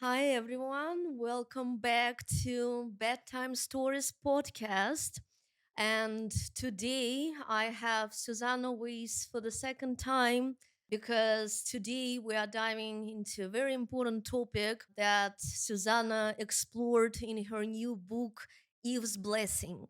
Hi, everyone. Welcome back to Bedtime Stories podcast. And today I have Suzannah Weiss for the second time because today we are diving into a very important topic that Susanna explored in her new book, Eve's Blessing.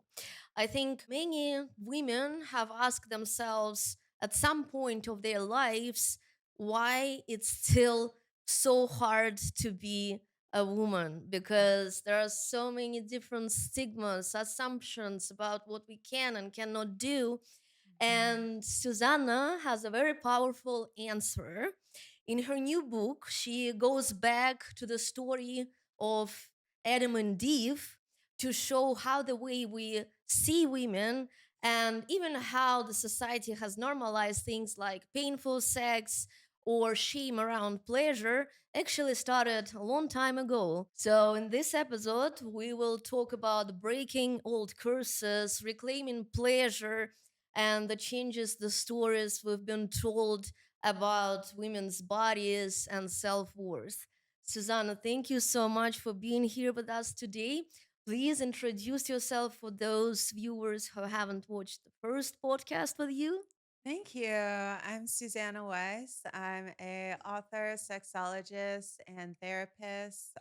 I think many women have asked themselves at some point of their lives why it's still so hard to be a woman because there are so many different stigmas, assumptions about what we can and cannot do. Mhm. And Susanna has a very powerful answer. In her new book, she goes back to the story of Adam and Eve to show how the way we see women and even how the society has normalized things like painful sex or shame around pleasure actually started a long time ago. So, in this episode, we will talk about breaking old curses, reclaiming pleasure, and the changes, the stories we've been told about women's bodies and self worth. Susanna, thank you so much for being here with us today. Please introduce yourself for those viewers who haven't watched the first podcast with you. Thank you. I'm Suzannah Weiss. I'm a author, sexologist, and therapist.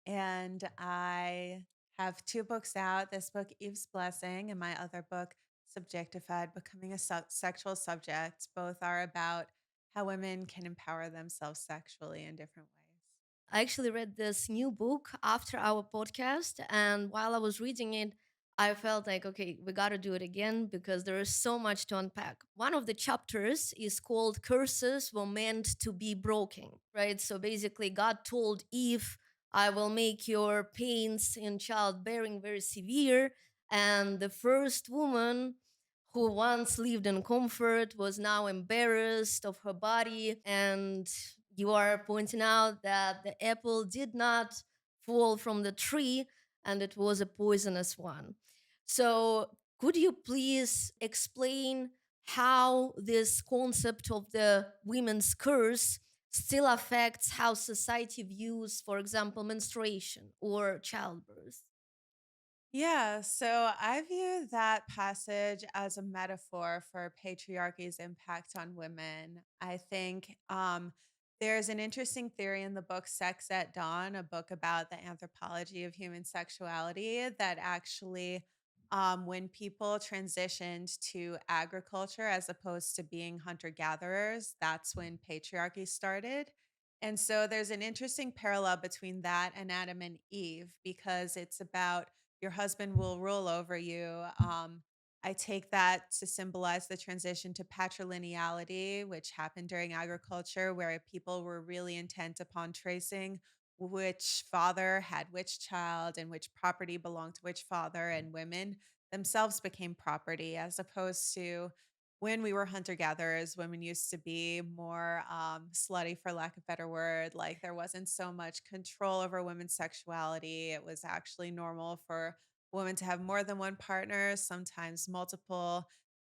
And I have two books out. This book, Eve's Blessing, and my other book, Subjectified: Becoming a Sexual Subject. Both are about how women can empower themselves sexually in different ways. I actually read this new book after our podcast, and while I was reading it, I felt like, okay, we got to do it again because there is so much to unpack. One of the chapters is called Curses Were Meant to Be Broken, right? So basically, God told Eve, I will make your pains in childbearing very severe. And the first woman who once lived in comfort was now embarrassed of her body. And you are pointing out that the apple did not fall from the tree and it was a poisonous one. So, could you please explain how this concept of the women's curse still affects how society views, for example, menstruation or childbirth? Yeah, so I view that passage as a metaphor for patriarchy's impact on women. I think there's an interesting theory in the book Sex at Dawn, a book about the anthropology of human sexuality, that actually, when people transitioned to agriculture as opposed to being hunter gatherers, that's when patriarchy started. And so there's an interesting parallel between that and Adam and Eve because it's about your husband will rule over you. I take that to symbolize the transition to patrilineality, which happened during agriculture, where people were really intent upon tracing which father had which child and which property belonged to which father, and women themselves became property, as opposed to when we were hunter gatherers, women used to be more slutty, for lack of a better word. Like there wasn't so much control over women's sexuality. It was actually normal for women to have more than one partner, sometimes multiple.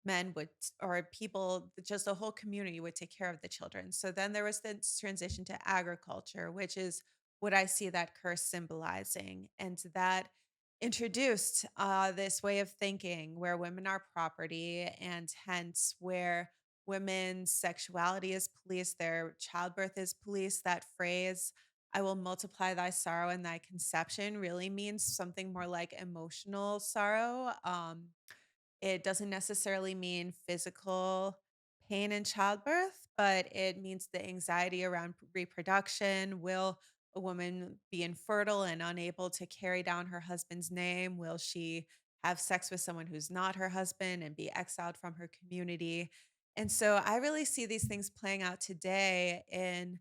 Men would, or people, just the whole community would take care of the children. So then there was this transition to agriculture, which is what I see that curse symbolizing. And that introduced this way of thinking where women are property, and hence where women's sexuality is policed, their childbirth is policed. That phrase, I will multiply thy sorrow and thy conception, really means something more like emotional sorrow. It doesn't necessarily mean physical pain in childbirth, but it means the anxiety around reproduction. Will a woman be infertile and unable to carry down her husband's name? Will she have sex with someone who's not her husband and be exiled from her community? And so I really see these things playing out today in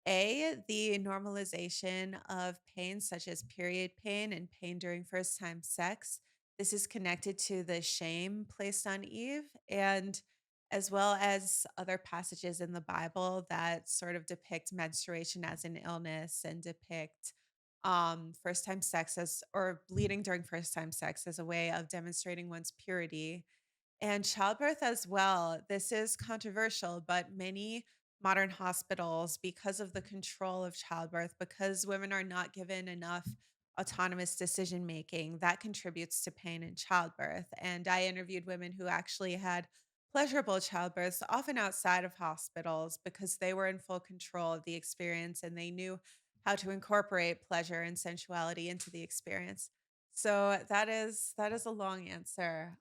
the normalization of pain, such as period pain and pain during first time sex. This is connected to the shame placed on Eve, and as well as other passages in the Bible that sort of depict menstruation as an illness and depict first time sex as, or bleeding during first time sex as a way of demonstrating one's purity, and childbirth as well. This is controversial, but many modern hospitals because of the control of childbirth, because women are not given enough autonomous decision making, that contributes to pain in childbirth. And I interviewed women who actually had pleasurable childbirths, often outside of hospitals, because they were in full control of the experience and they knew how to incorporate pleasure and sensuality into the experience. So that is a long answer.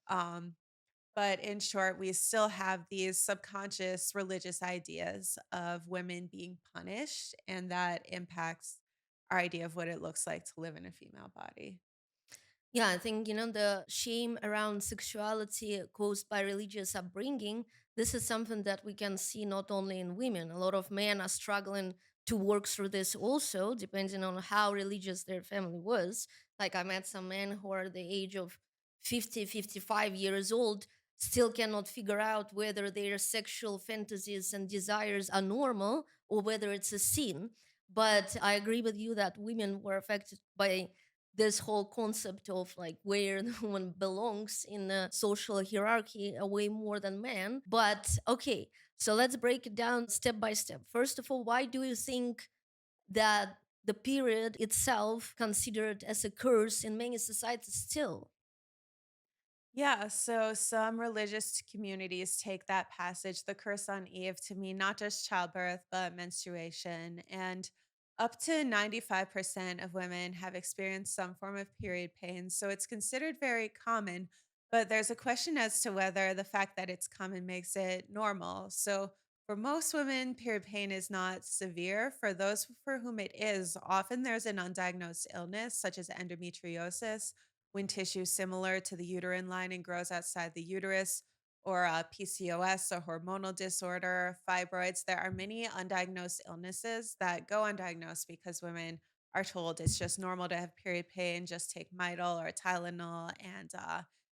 But in short, we still have these subconscious religious ideas of women being punished, and that impacts our idea of what it looks like to live in a female body. Yeah, I think, the shame around sexuality caused by religious upbringing, this is something that we can see not only in women. A lot of men are struggling to work through this also, depending on how religious their family was. Like, I met some men who are the age of 50, 55 years old, still cannot figure out whether their sexual fantasies and desires are normal or whether it's a sin. But I agree with you that women were affected by this whole concept of like where the woman belongs in the social hierarchy way more than men. But okay, so let's break it down step by step. First of all, why do you think that the period itself considered as a curse in many societies still? Yeah, so some religious communities take that passage, the curse on Eve, to mean not just childbirth, but menstruation. And up to 95% of women have experienced some form of period pain. So it's considered very common. But there's a question as to whether the fact that it's common makes it normal. So for most women, period pain is not severe. For those for whom it is, often there's an undiagnosed illness, such as endometriosis, when tissue similar to the uterine lining grows outside the uterus, or PCOS, a hormonal disorder, fibroids. There are many undiagnosed illnesses that go undiagnosed because women are told it's just normal to have period pain, just take Midol or Tylenol and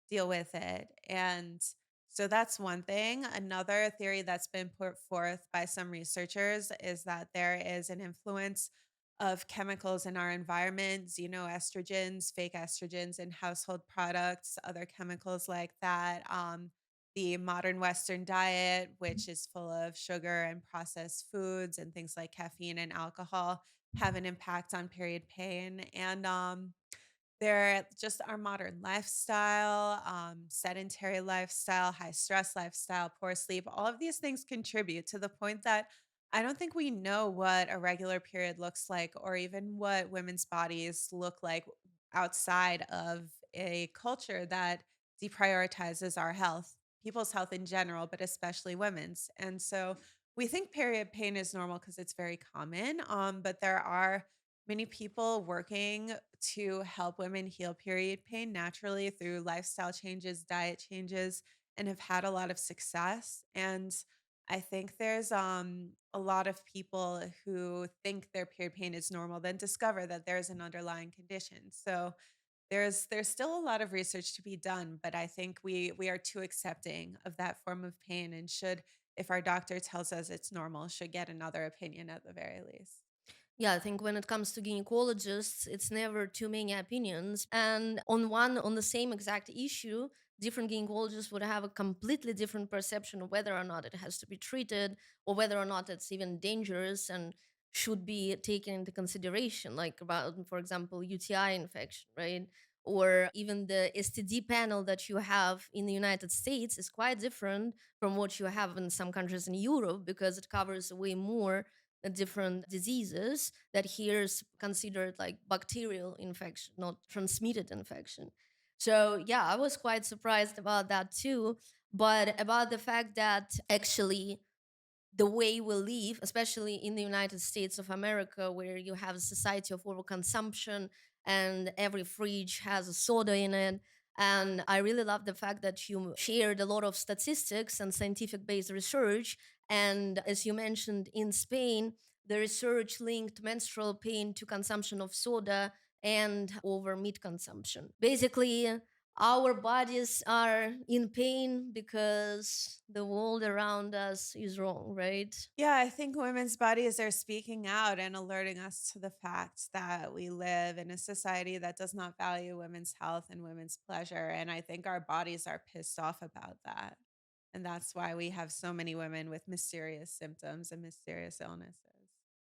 deal with it. And so that's one thing. Another theory that's been put forth by some researchers is that there is an influence of chemicals in our environment, xenoestrogens, fake estrogens in household products, other chemicals like that. The modern Western diet, which is full of sugar and processed foods and things like caffeine and alcohol, have an impact on period pain. And they're just our modern lifestyle, sedentary lifestyle, high stress lifestyle, poor sleep. All of these things contribute to the point that I don't think we know what a regular period looks like or even what women's bodies look like outside of a culture that deprioritizes our health, people's health in general, but especially women's. And so we think period pain is normal because it's very common. But there are many people working to help women heal period pain naturally through lifestyle changes, diet changes, and have had a lot of success. And I think there's a lot of people who think their period pain is normal, then discover that there's an underlying condition. So there's still a lot of research to be done, but I think we are too accepting of that form of pain and should, if our doctor tells us it's normal, should get another opinion at the very least. Yeah, I think when it comes to gynecologists, it's never too many opinions. And on the same exact issue, different gynecologists would have a completely different perception of whether or not it has to be treated or whether or not it's even dangerous and should be taken into consideration, like about, for example, UTI infection, right? Or even the STD panel that you have in the United States is quite different from what you have in some countries in Europe because it covers way more different diseases that here is considered like bacterial infection, not transmitted infection. So, yeah, I was quite surprised about that too. But about the fact that actually the way we live, especially in the United States of America, where you have a society of overconsumption and every fridge has a soda in it. And I really love the fact that you shared a lot of statistics and scientific based research. And as you mentioned, in Spain, the research linked menstrual pain to consumption of soda and over meat consumption. Basically, our bodies are in pain because the world around us is wrong, right? Yeah, I think women's bodies are speaking out and alerting us to the fact that we live in a society that does not value women's health and women's pleasure. And I think our bodies are pissed off about that. And that's why we have so many women with mysterious symptoms and mysterious illnesses.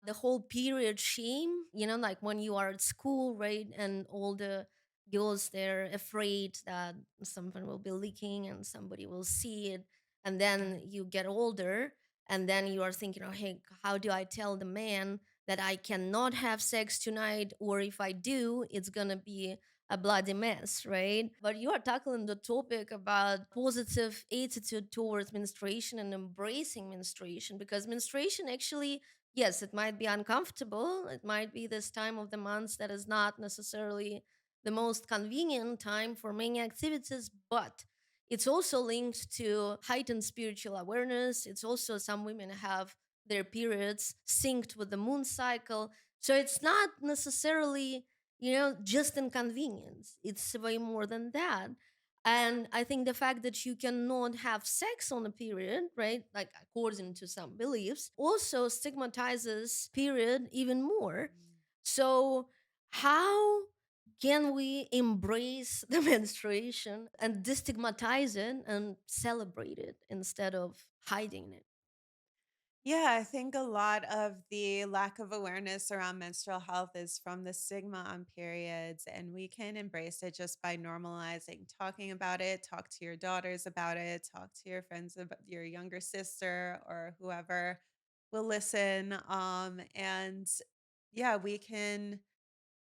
The whole period shame, like when you are at school, right? And all the girls, they're afraid that something will be leaking and somebody will see it. And then Right. you get older, and then you are thinking, oh, hey, how do I tell the man that I cannot have sex tonight? Or if I do, it's going to be a bloody mess, right? But you are tackling the topic about positive attitude towards menstruation and embracing menstruation, because menstruation actually, yes, it might be uncomfortable. It might be this time of the month that is not necessarily the most convenient time for many activities, but it's also linked to heightened spiritual awareness. It's also, some women have their periods synced with the moon cycle. So it's not necessarily, just inconvenience. It's way more than that. And I think the fact that you cannot have sex on a period, right, like according to some beliefs, also stigmatizes period even more. Mm. So, how can we embrace the menstruation and destigmatize it and celebrate it instead of hiding it? Yeah, I think a lot of the lack of awareness around menstrual health is from the stigma on periods, and we can embrace it just by normalizing talking about it. Talk to your daughters about it, talk to your friends, about your younger sister or whoever will listen. And yeah, we can,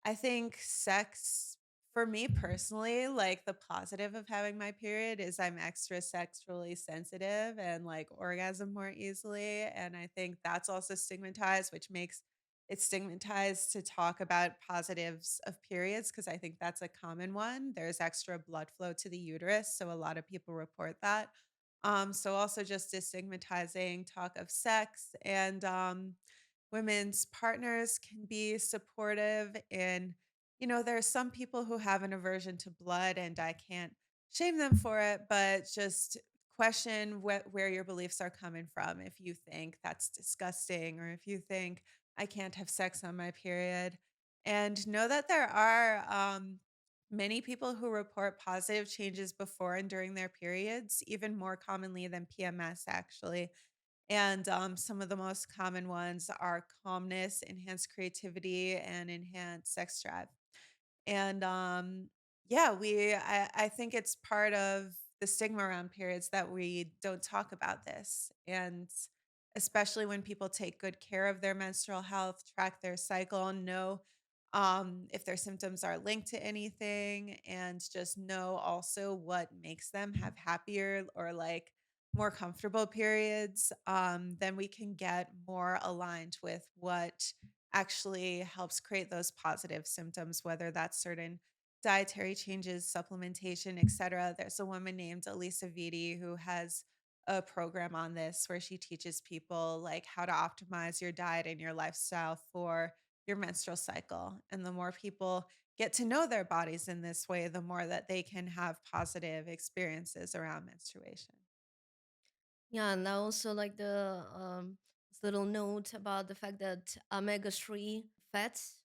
I think sex for me personally, like the positive of having my period is I'm extra sexually sensitive and like orgasm more easily. And I think that's also stigmatized, which makes it stigmatized to talk about positives of periods because I think that's a common one. There's extra blood flow to the uterus. So a lot of people report that. So also just destigmatizing talk of sex and women's partners can be supportive in, there are some people who have an aversion to blood and I can't shame them for it, but just question where your beliefs are coming from. If you think that's disgusting or if you think I can't have sex on my period, and know that there are many people who report positive changes before and during their periods, even more commonly than PMS actually. And some of the most common ones are calmness, enhanced creativity, and enhanced sex drive. And yeah, I think it's part of the stigma around periods that we don't talk about this. And especially when people take good care of their menstrual health, track their cycle, know if their symptoms are linked to anything, and just know also what makes them have happier or like more comfortable periods, then we can get more aligned with what actually helps create those positive symptoms, whether that's certain dietary changes, supplementation, etc. There's a woman named Elisa Vitti who has a program on this where she teaches people like how to optimize your diet and your lifestyle for your menstrual cycle. And the more people get to know their bodies in this way, the more that they can have positive experiences around menstruation. Yeah, and I also like the this little note about the fact that omega-3 fats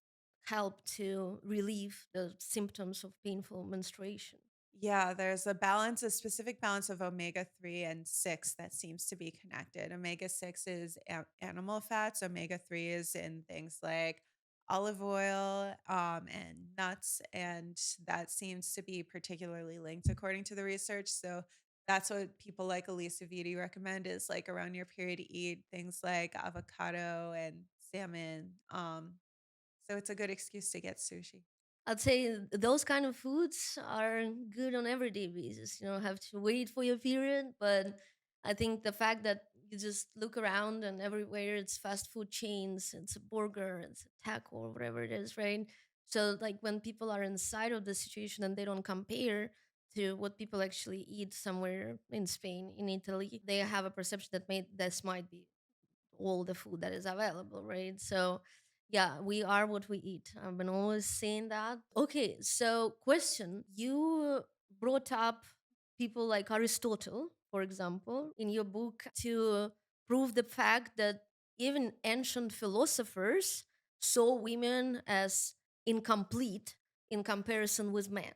help to relieve the symptoms of painful menstruation. Yeah, there's a balance, a specific balance of omega-3 and 6 that seems to be connected. Omega-6 is animal fats, omega-3 is in things like olive oil, and nuts, and that seems to be particularly linked according to the research. So that's what people like Elisa Vitti recommend is like around your period to eat things like avocado and salmon. So it's a good excuse to get sushi. I'd say those kind of foods are good on everyday basis. You don't have to wait for your period, but I think the fact that you just look around and everywhere it's fast food chains, it's a burger, it's a taco, or whatever it is, right? So like when people are inside of the situation and they don't compare to what people actually eat somewhere in Spain, in Italy, they have a perception that this might be all the food that is available, right? So, yeah, we are what we eat. I've been always saying that. Okay, so question. You brought up people like Aristotle, for example, in your book to prove the fact that even ancient philosophers saw women as incomplete in comparison with men.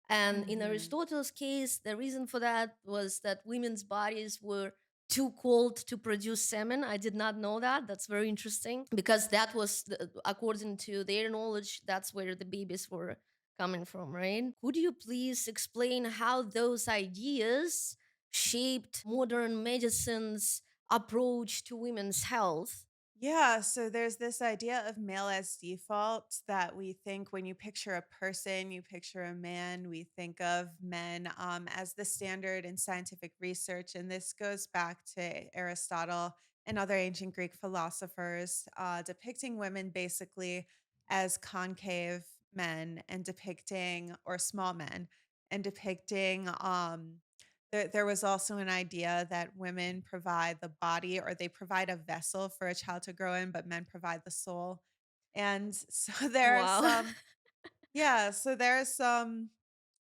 And in Mhm. Aristotle's case, the reason for that was that women's bodies were too cold to produce semen. I did not know that. That's very interesting because that was, according to their knowledge, that's where the babies were coming from, right? Could you please explain how those ideas shaped modern medicine's approach to women's health? Yeah, so there's this idea of male as default that we think when you picture a person, you picture a man, we think of men as the standard in scientific research. And this goes back to Aristotle and other ancient Greek philosophers, depicting women basically as concave men and depicting, or small men, and depicting there was also an idea that women provide the body, or they provide a vessel for a child to grow in, but men provide the soul. And so there's Wow. some, yeah, so there's some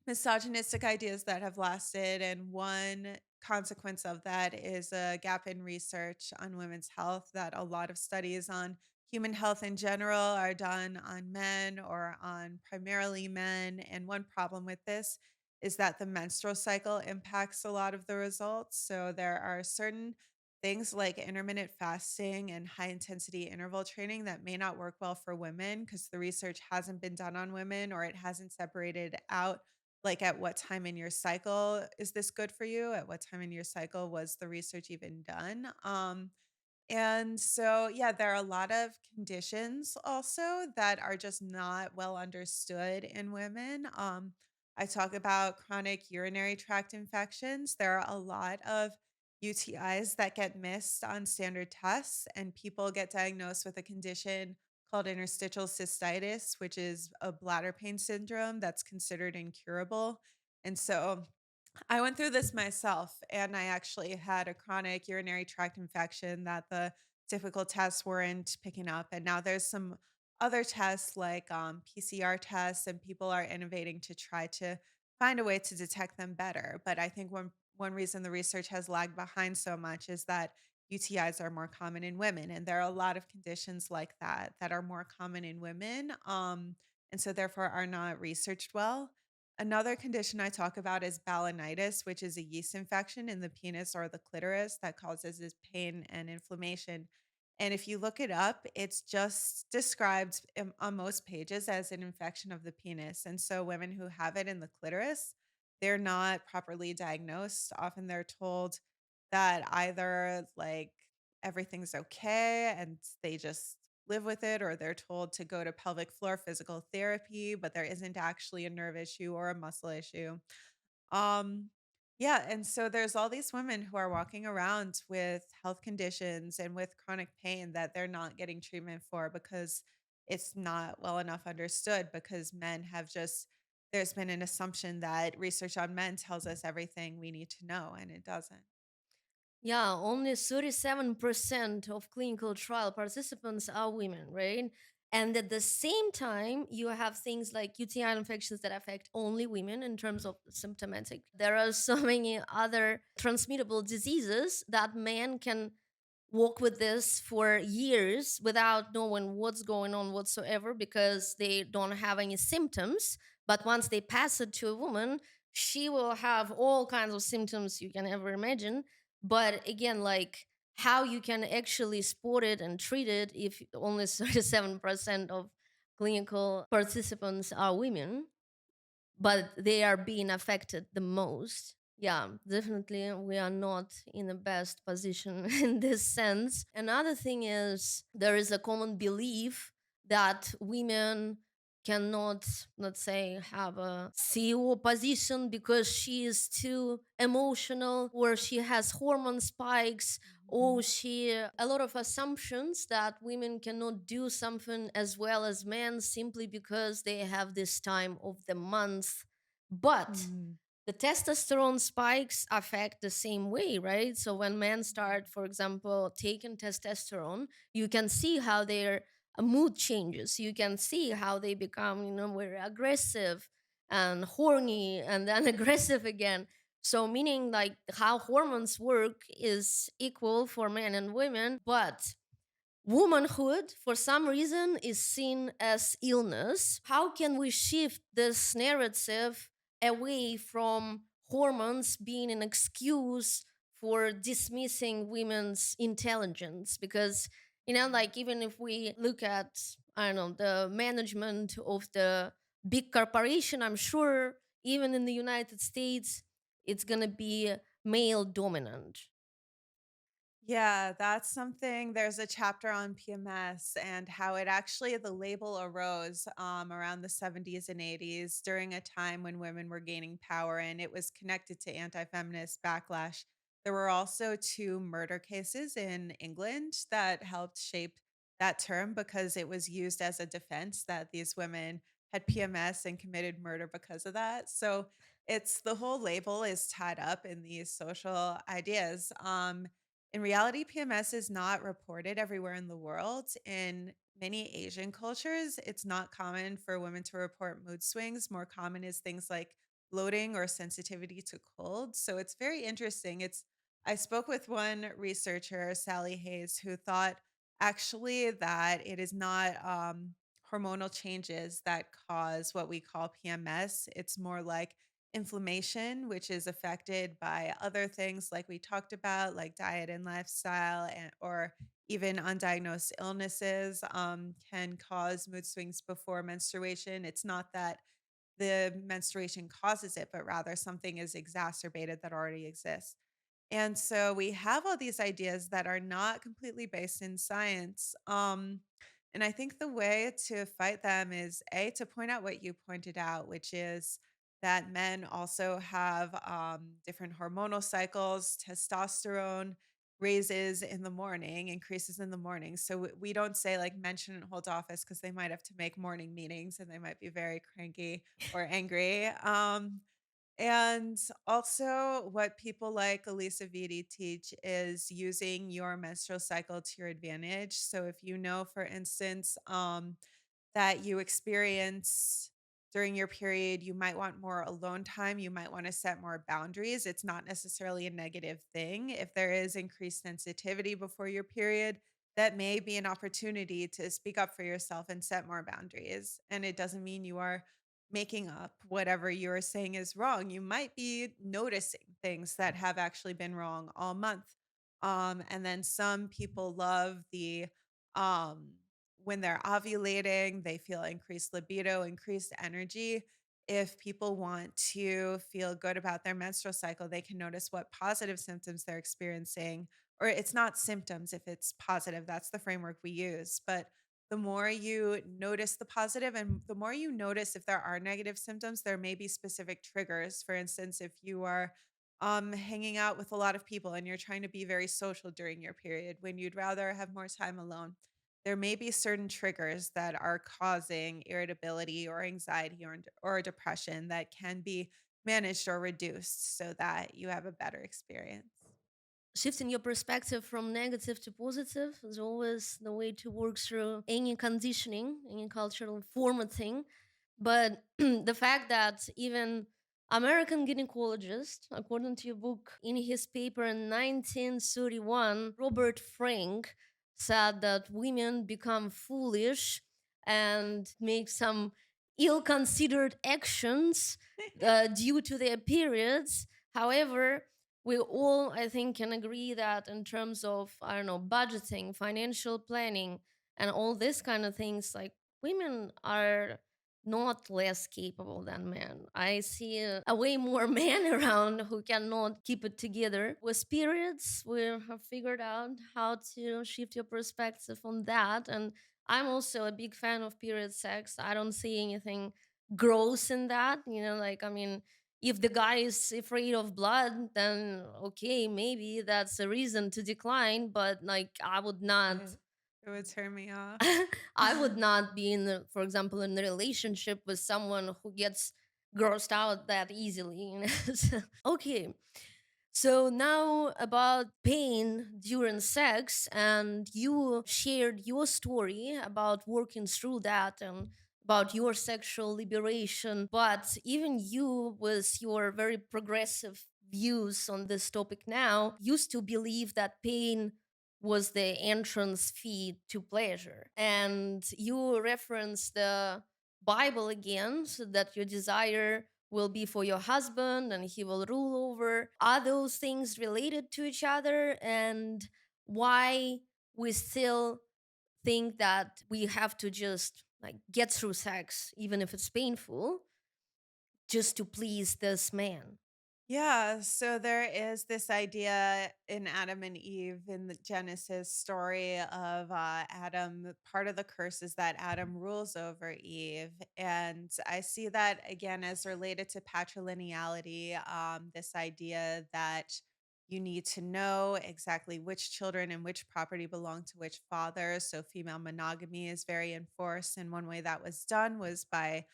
misogynistic ideas that have lasted. And one consequence of that is a gap in research on women's health, that a lot of studies on human health in general are done on men or on primarily men. And one problem with this is that the menstrual cycle impacts a lot of the results. So there are certain things like intermittent fasting and high intensity interval training that may not work well for women because the research hasn't been done on women, or it hasn't separated out like, at what time in your cycle is this good for you? At what time in your cycle was the research even done? And so, yeah, there are a lot of conditions also that are just not well understood in women. I talk about chronic urinary tract infections. There are a lot of UTIs that get missed on standard tests, and people get diagnosed with a condition called interstitial cystitis, which is a bladder pain syndrome that's considered incurable. And so, I went through this myself, and I actually had a chronic urinary tract infection that the typical tests weren't picking up. And now there's some other tests like PCR tests, and people are innovating to try to find a way to detect them better. But I think one reason the research has lagged behind so much is that UTIs are more common in women, and there are a lot of conditions like that that are more common in women, and so therefore are not researched well. Another condition I talk about is balanitis, which is a yeast infection in the penis or the clitoris that causes this pain and inflammation. And if you look it up, it's just described on most pages as an infection of the penis. And so women who have it in the clitoris, they're not properly diagnosed. Often they're told that either like everything's okay and they just live with it, or they're told to go to pelvic floor physical therapy, but there isn't actually a nerve issue or a muscle issue. Um, yeah, and so there's all these women who are walking around with health conditions and with chronic pain that they're not getting treatment for because it's not well enough understood, because men have just, there's been an assumption that research on men tells us everything we need to know, and it doesn't. Yeah, only 37% of clinical trial participants are women, right? And at the same time, you have things like UTI infections that affect only women in terms of symptomatic. There are so many other transmittable diseases that men can walk with this for years without knowing what's going on whatsoever because they don't have any symptoms. But once they pass it to a woman, she will have all kinds of symptoms you can ever imagine. But again, like how you can actually spot it and treat it if only 37% of clinical participants are women, but they are being affected the most. Yeah, definitely we are not in the best position in this sense. Another thing is there is a common belief that women cannot, let's say, have a CEO position because she is too emotional or she has hormone spikes, or Mhm. she a lot of assumptions that women cannot do something as well as men simply because they have this time of the month. But Mhm. the testosterone spikes affect the same way, right? So when men Mhm. start, for example, taking testosterone, you can see how their mood changes. You can see how they become, very aggressive and horny and then aggressive again. So meaning like how hormones work is equal for men and women, but womanhood for some reason is seen as illness. How can we shift this narrative away from hormones being an excuse for dismissing women's intelligence. Because, like, even if we look at, I don't know, the management of the big corporation, I'm sure even in the United States it's going to be male dominant. Yeah, that's something. There's a chapter on PMS and how it actually, the label arose around the 70s and 80s during a time when women were gaining power, and it was connected to anti feminist backlash. There were also two murder cases in England that helped shape that term because it was used as a defense that these women had PMS and committed murder because of that. So it's the whole label is tied up in these social ideas. In reality, PMS is not reported everywhere in the world. In many Asian cultures, it's not common for women to report mood swings. More common is things like bloating or sensitivity to cold. So it's very interesting. I spoke with one researcher, Sally Hayes, who thought actually that it is not hormonal changes that cause what we call PMS. It's more like inflammation, which is affected by other things like we talked about, like diet and lifestyle, and or even undiagnosed illnesses can cause mood swings before menstruation. It's not that the menstruation causes it, but rather something is exacerbated that already exists. And so we have all these ideas that are not completely based in science. And I think the way to fight them is A, to point out what you pointed out, which is that men also have different hormonal cycles. Testosterone raises in the morning, increases in the morning. So we don't say like men shouldn't hold office because they might have to make morning meetings and they might be very cranky or angry. And also, what people like Elisa Vitti teach is using your menstrual cycle to your advantage. So, if you know, for instance, that you experience during your period, you might want more alone time. You might want to set more boundaries. It's not necessarily a negative thing. If there is increased sensitivity before your period, that may be an opportunity to speak up for yourself and set more boundaries. And it doesn't mean you are making up whatever you're saying is wrong. You might be noticing things that have actually been wrong all month. And then some people love the um when they're ovulating, they feel increased libido, increased energy. If people want to feel good about their menstrual cycle, they can notice what positive symptoms they're experiencing. Or it's not symptoms if it's positive, that's the framework we use. But the more you notice the positive and the more you notice if there are negative symptoms, there may be specific triggers. For instance, if you are hanging out with a lot of people and you're trying to be very social during your period when you'd rather have more time alone, there may be certain triggers that are causing irritability or anxiety or depression that can be managed or reduced so that you have a better experience. Shifting your perspective from negative to positive is always the way to work through any conditioning, any cultural formatting. But the fact that even American gynecologist, according to your book, in his paper in 1931, Robert Frank said that women become foolish and make some ill-considered actions due to their periods. However, we all, I think, can agree that in terms of, I don't know, budgeting, financial planning, and all this kind of things, like, women are not less capable than men. I see a way more men around who cannot keep it together. With periods, we have figured out how to shift your perspective on that. And I'm also a big fan of period sex. I don't see anything gross in that. Like, I mean, if the guy is afraid of blood, then okay, maybe that's a reason to decline. But like, I would not. It, it would turn me off. I would not be for example, in a relationship with someone who gets grossed out that easily. So, okay, so now about pain during sex, and you shared your story about working through that and about your sexual liberation. But even you, with your very progressive views on this topic now, used to believe that pain was the entrance fee to pleasure. And you reference the Bible again, so that your desire will be for your husband and he will rule over. Are those things related to each other? And why we still think that we have to just like get through sex, even if it's painful, just to please this man? Yeah, so there is this idea in Adam and Eve in the Genesis story of Adam. Part of the curse is that Adam rules over Eve. And I see that again as related to patrilineality, this idea that you need to know exactly which children and which property belong to which father. So female monogamy is very enforced. And one way that was done was by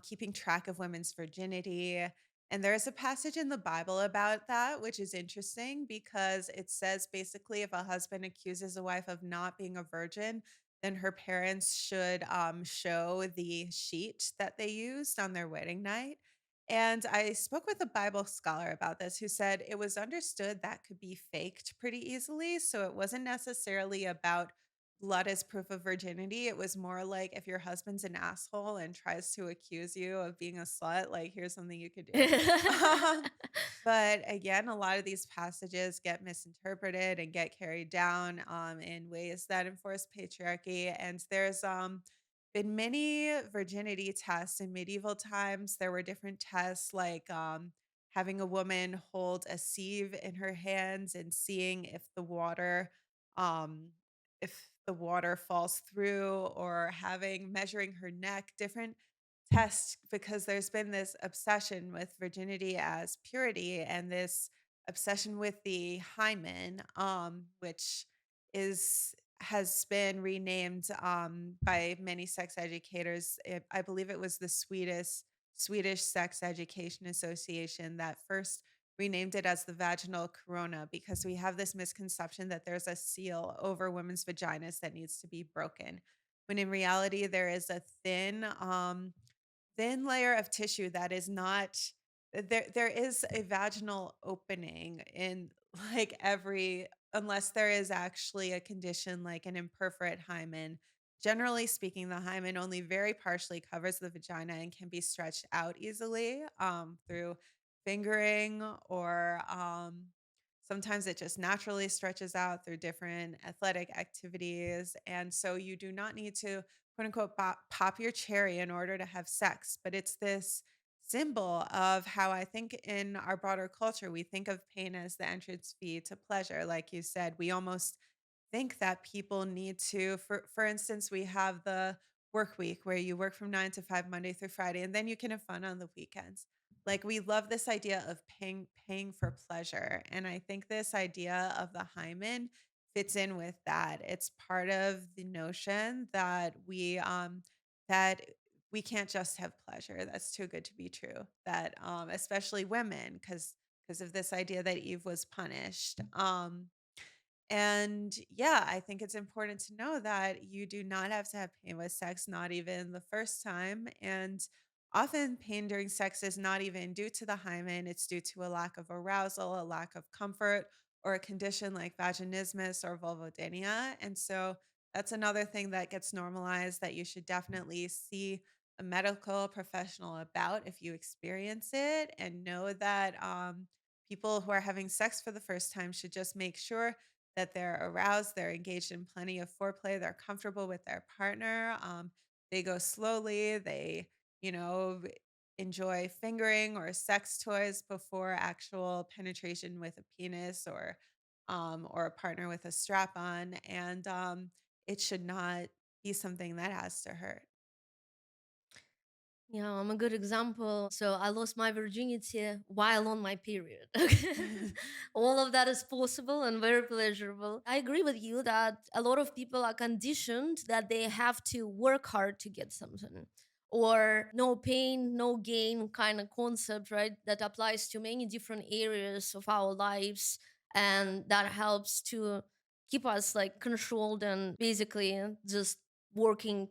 keeping track of women's virginity, and there's a passage in the Bible about that, which is interesting because it says basically if a husband accuses a wife of not being a virgin, then her parents should show the sheet that they used on their wedding night. And I spoke with a Bible scholar about this who said it was understood that could be faked pretty easily. So it wasn't necessarily about blood as proof of virginity. It was more like if your husband's an asshole and tries to accuse you of being a slut, like, here's something you could do. Um, but again, a lot of these passages get misinterpreted and get carried down in ways that enforce patriarchy. And there's been many virginity tests in medieval times. There were different tests like having a woman hold a sieve in her hands and seeing um, if the water falls through, or having measuring her neck, different tests, because there's been this obsession with virginity as purity and this obsession with the hymen, which is has been renamed by many sex educators. I believe it was the Swedish Sex Education Association that first renamed it as the vaginal corona, because we have this misconception that there's a seal over women's vaginas that needs to be broken, when in reality there is a thin layer of tissue that is not there is a vaginal opening in like every, unless there is actually a condition like an imperforate hymen. Generally speaking, the hymen only very partially covers the vagina and can be stretched out easily through fingering, or sometimes it just naturally stretches out through different athletic activities. And so you do not need to quote unquote pop your cherry in order to have sex. But it's this symbol of how I think in our broader culture, we think of pain as the entrance fee to pleasure. Like you said, we almost think that people need to, for instance, we have the work week where you work from 9 to 5 Monday through Friday, and then you can have fun on the weekends. Like, we love this idea of paying for pleasure. And I think this idea of the hymen fits in with that. It's part of the notion that we can't just have pleasure. That's too good to be true. That especially women, because of this idea that Eve was punished. And yeah, I think it's important to know that you do not have to have pain with sex, not even the first time. And often pain during sex is not even due to the hymen, it's due to a lack of arousal, a lack of comfort, or a condition like vaginismus or vulvodynia. And so that's another thing that gets normalized that you should definitely see a medical professional about if you experience it, and know that people who are having sex for the first time should just make sure that they're aroused, they're engaged in plenty of foreplay, they're comfortable with their partner. They go slowly, they, you know, enjoy fingering or sex toys before actual penetration with a penis, or a partner with a strap on. And it should not be something that has to hurt. Yeah, I'm a good example. So I lost my virginity while on my period. All of that is possible and very pleasurable. I agree with you that a lot of people are conditioned that they have to work hard to get something, or no pain, no gain kind of concept, right? That applies to many different areas of our lives, and that helps to keep us like controlled and basically just working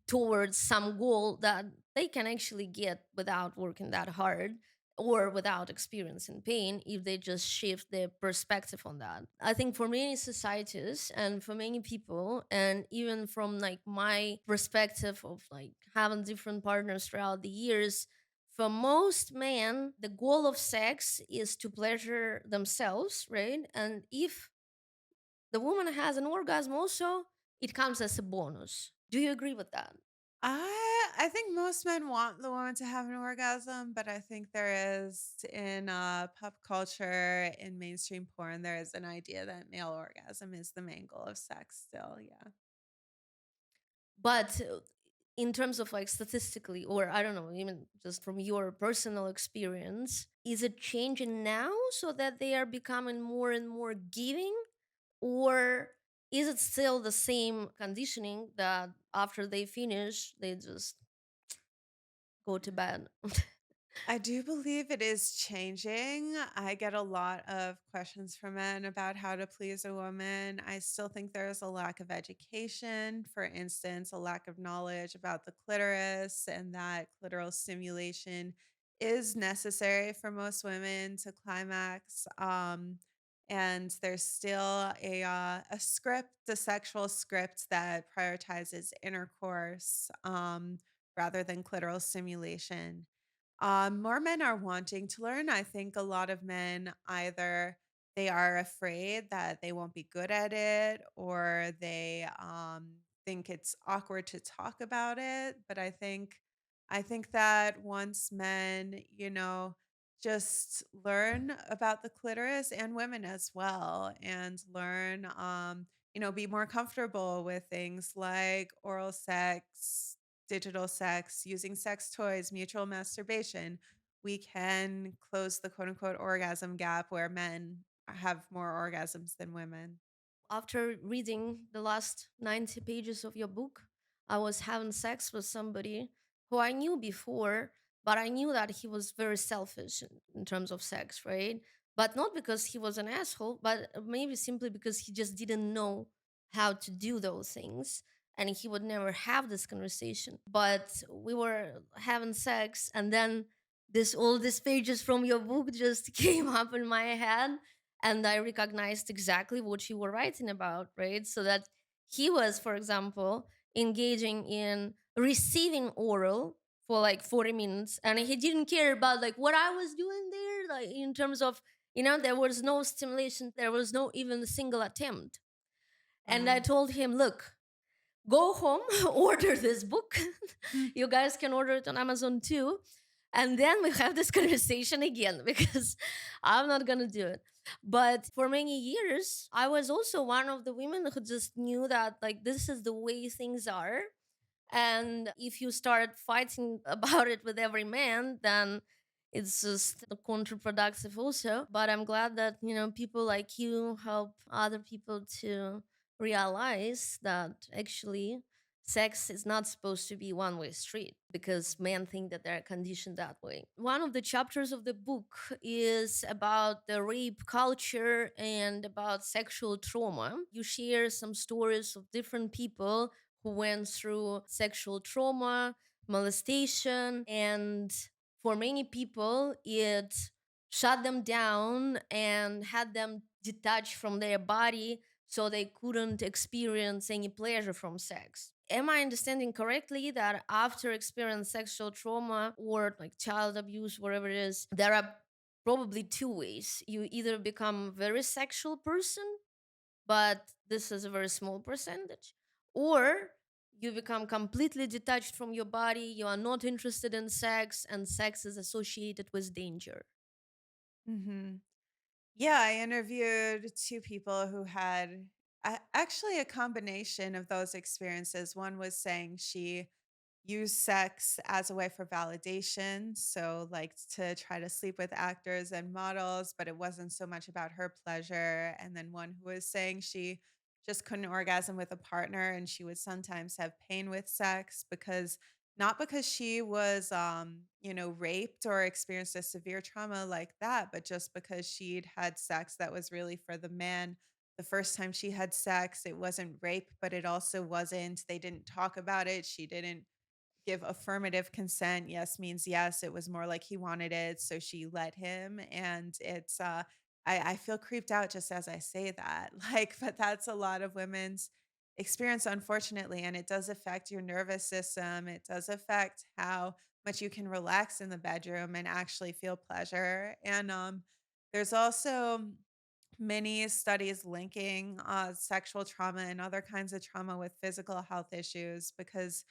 towards some goal that they can actually get without working that hard or without experiencing pain if they just shift their perspective on that. I think for many societies and for many people, and even from like my perspective of like having different partners throughout the years, For most men, the goal of sex is to pleasure themselves, right? And if the woman has an orgasm also, it comes as a bonus. Do you agree with that? I think most men want the woman to have an orgasm, but I think there is in pop culture, in mainstream porn, there is an idea that male orgasm is the main goal of sex still. Yeah. But in terms of like statistically, or I don't know, even just from your personal experience, is it changing now so that they are becoming more and more giving? Or is it still the same conditioning that after they finish, they just go to bed? I do believe it is changing. I get a lot of questions from men about how to please a woman. I still think there's a lack of education. For instance, a lack of knowledge about the clitoris and that clitoral stimulation is necessary for most women to climax. And there's still a script, a sexual script that prioritizes intercourse rather than clitoral stimulation. More men are wanting to learn. I think a lot of men either they are afraid that they won't be good at it or they think it's awkward to talk about it. But I think that once men, just learn about the clitoris and women as well and learn be more comfortable with things like oral sex, digital sex, using sex toys, mutual masturbation, we can close the quote unquote orgasm gap where men have more orgasms than women. After reading the last 90 pages of your book, I was having sex with somebody who I knew before, but I knew that he was very selfish in terms of sex, right? But not because he was an asshole, but maybe simply because he just didn't know how to do those things. And he would never have this conversation. But we were having sex, and then this all these pages from your book just came up in my head, and I recognized exactly what you were writing about, right? So that he was, for example, engaging in receiving oral for like 40 minutes, and he didn't care about like what I was doing there, like in terms of, there was no stimulation, there was no even a single attempt. And I Wow. told him, look, go home, order this book. Mm. You guys can order it on Amazon too. And then we have this conversation again because I'm not going to do it. But for many years, I was also one of the women who just knew that, like, this is the way things are. And if you start fighting about it with every man, then it's just counterproductive also. But I'm glad that, people like you help other people to realize that actually sex is not supposed to be one-way street because men think that they're conditioned that way. One of the chapters of the book is about the rape culture and about sexual trauma. You share some stories of different people who went through sexual trauma, molestation, and for many people, it shut them down and had them detached from their body so they couldn't experience any pleasure from sex. Am I understanding correctly that after experiencing sexual trauma or like child abuse, whatever it is, there are probably two ways? You either become a very sexual person, but this is a very small percentage, or you become completely detached from your body, you are not interested in sex, and sex is associated with danger. Mhm. Yeah, I interviewed 2 people who had actually a combination of those experiences. One was saying she used sex as a way for validation, so, like, to try to sleep with actors and models, but it wasn't so much about her pleasure, and then one who was saying she just couldn't orgasm with a partner, and she would sometimes have pain with sex because not because she was, raped or experienced a severe trauma like that, but just because she'd had sex that was really for the man. The first time she had sex, it wasn't rape, but it also wasn't they didn't talk about it. She didn't give affirmative consent. Yes means yes. It was more like he wanted it, so she let him, and I feel creeped out just as I say that, like, but that's a lot of women's experience, unfortunately, and it does affect your nervous system. It does affect how much you can relax in the bedroom and actually feel pleasure. And there's also many studies linking sexual trauma and other kinds of trauma with physical health issues because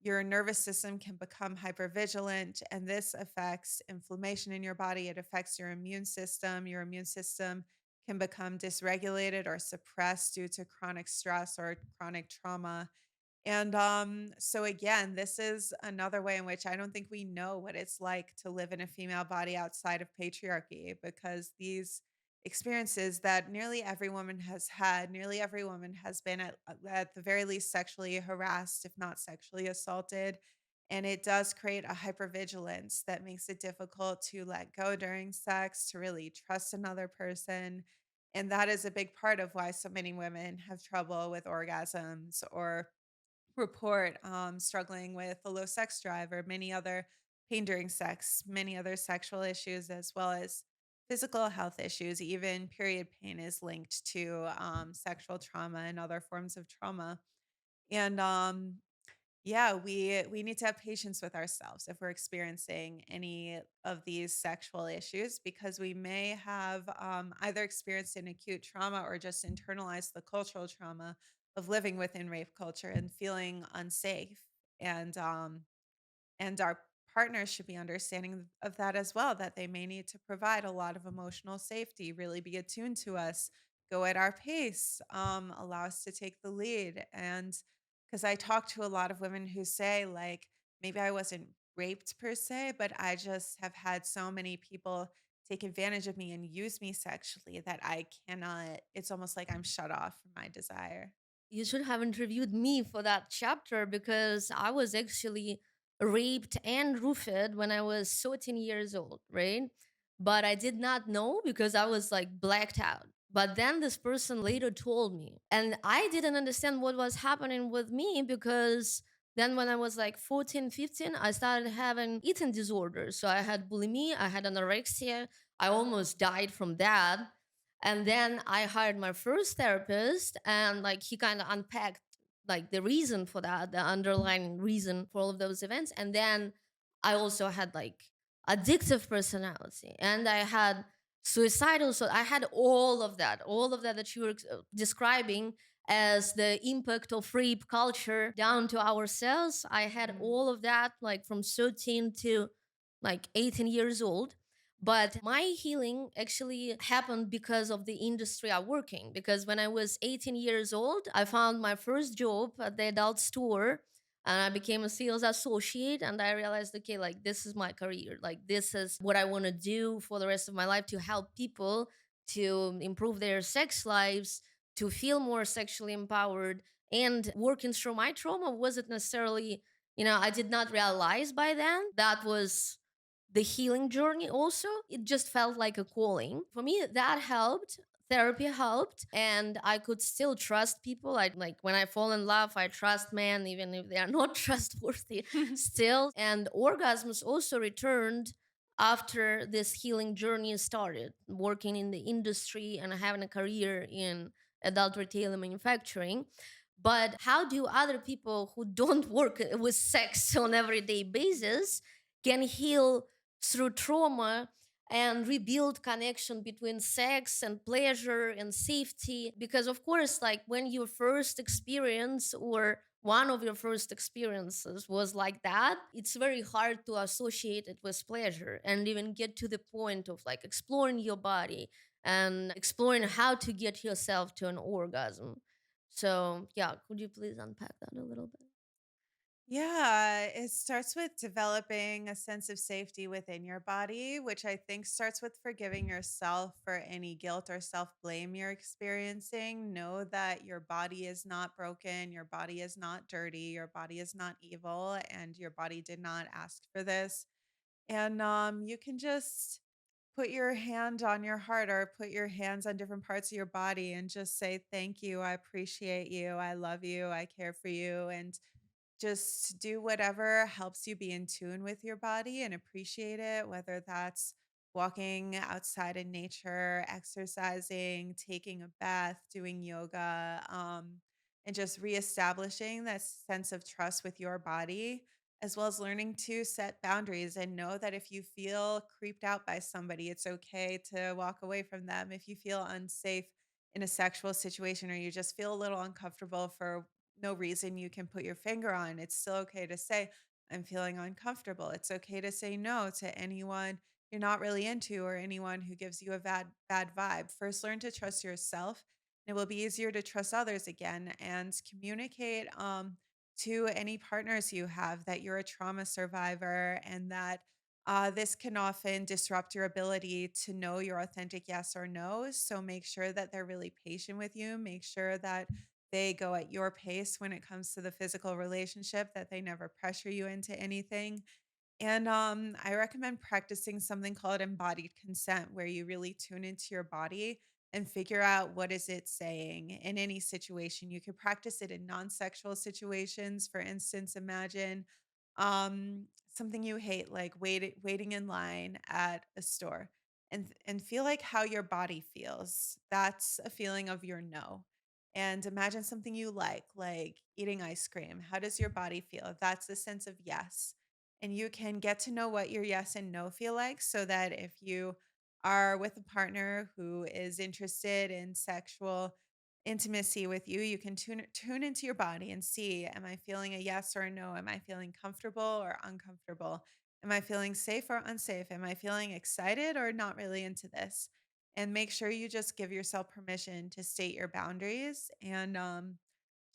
your nervous system can become hypervigilant, and this affects inflammation in your body. It affects your immune system. Your immune system can become dysregulated or suppressed due to chronic stress or chronic trauma. And so again, this is another way in which I don't think we know what it's like to live in a female body outside of patriarchy, because these experiences that nearly every woman has had, nearly every woman has been at the very least sexually harassed, if not sexually assaulted. And it does create a hypervigilance that makes it difficult to let go during sex, to really trust another person. And that is a big part of why so many women have trouble with orgasms or report struggling with a low sex drive or many other pain during sex, many other sexual issues, as well as physical health issues. Even period pain is linked to sexual trauma and other forms of trauma. And yeah, we need to have patience with ourselves if we're experiencing any of these sexual issues, because we may have either experienced an acute trauma or just internalized the cultural trauma of living within rape culture and feeling unsafe. And and our partners should be understanding of that as well, that they may need to provide a lot of emotional safety, really be attuned to us, go at our pace, allow us to take the lead. And because I talk to a lot of women who say, like, maybe I wasn't raped per se, but I just have had so many people take advantage of me and use me sexually that I cannot, it's almost like I'm shut off from my desire. You should have interviewed me for that chapter because I was actually raped and roofed when I was 14 years old, right? But I did not know because I was like blacked out. But then this person later told me, and I didn't understand what was happening with me because then when I was like 14, 15, I started having eating disorders. So I had bulimia, I had anorexia, I almost died from that. And then I hired my first therapist, and like he kind of unpacked like the reason for that, the underlying reason for all of those events. And then I also had like addictive personality, and I had suicidal. So I had all of that you were describing as the impact of rape culture down to ourselves. I had Mhm. all of that like from 13 to like 18 years old. But my healing actually happened because of the industry I work in. Because when I was 18 years old, I found my first job at the adult store, and I became a sales associate. And I realized, okay, like this is my career. Like this is what I want to do for the rest of my life, to help people to improve their sex lives, to feel more sexually empowered. And working through my trauma wasn't necessarily, I did not realize by then that was the healing journey. Also, it just felt like a calling for me. That helped. Therapy helped, and I could still trust people. I like when I fall in love, I trust men even if they are not trustworthy still. And orgasms also returned after this healing journey started, working in the industry and having a career in adult retail and manufacturing. But how do other people who don't work with sex on everyday basis can heal through trauma and rebuild connection between sex and pleasure and safety? Because of course, like when your first experience or one of your first experiences was like that, it's very hard to associate it with pleasure and even get to the point of like exploring your body and exploring how to get yourself to an orgasm. So yeah, could you please unpack that a little bit? Yeah, it starts with developing a sense of safety within your body, which I think starts with forgiving yourself for any guilt or self blame you're experiencing. Know that your body is not broken, your body is not dirty, your body is not evil, and your body did not ask for this. And you can just put your hand on your heart or put your hands on different parts of your body and just say, "Thank you. I appreciate you. I love you. I care for you." And just do whatever helps you be in tune with your body and appreciate it, whether that's walking outside in nature, exercising, taking a bath, doing yoga, and just reestablishing that sense of trust with your body. as well as learning to set boundaries and know that if you feel creeped out by somebody, it's okay to walk away from them. If you feel unsafe in a sexual situation or you just feel a little uncomfortable for no reason you can put your finger on, it's still okay to say, I'm feeling uncomfortable. It's okay to say no to anyone you're not really into or anyone who gives you a bad vibe. First, learn to trust yourself. It will be easier to trust others again and communicate to any partners you have that you're a trauma survivor and that this can often disrupt your ability to know your authentic yes or no. So make sure that they're really patient with you. Make sure that they go at your pace when it comes to the physical relationship, that they never pressure you into anything. And I recommend practicing something called embodied consent, where you really tune into your body and figure out what is it saying in any situation. You could practice it in non-sexual situations. For instance, imagine something you hate, like waiting in line at a store, and feel like how your body feels. That's a feeling of your no. And imagine something you like eating ice cream. How does your body feel? That's a sense of yes, and you can get to know what your yes and no feel like so that if you are with a partner who is interested in sexual intimacy with you, you can tune into your body and see, am I feeling a yes or a no? Am I feeling comfortable or uncomfortable? Am I feeling safe or unsafe? Am I feeling excited or not really into this? And make sure you just give yourself permission to state your boundaries and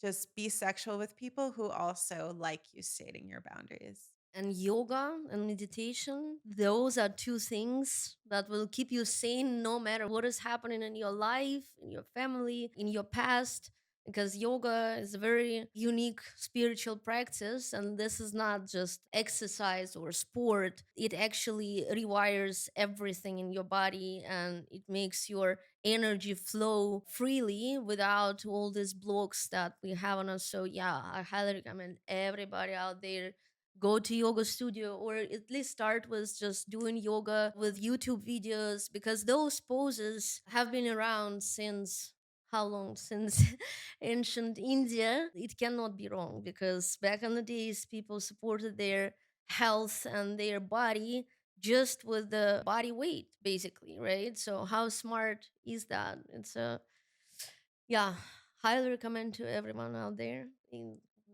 just be sexual with people who also like you stating your boundaries. And yoga and meditation, those are two things that will keep you sane no matter what is happening in your life, in your family, in your past, because yoga is a very unique spiritual practice, and this is not just exercise or sport. It actually rewires everything in your body, and it makes your energy flow freely without all these blocks that we have on us. So yeah, I highly recommend everybody out there go to yoga studio, or at least start with just doing yoga with YouTube videos, because those poses have been around since how long? Since ancient India. It cannot be wrong, because back in the days people supported their health and their body just with the body weight, basically, right? So how smart is that? It's a, yeah, highly recommend to everyone out there.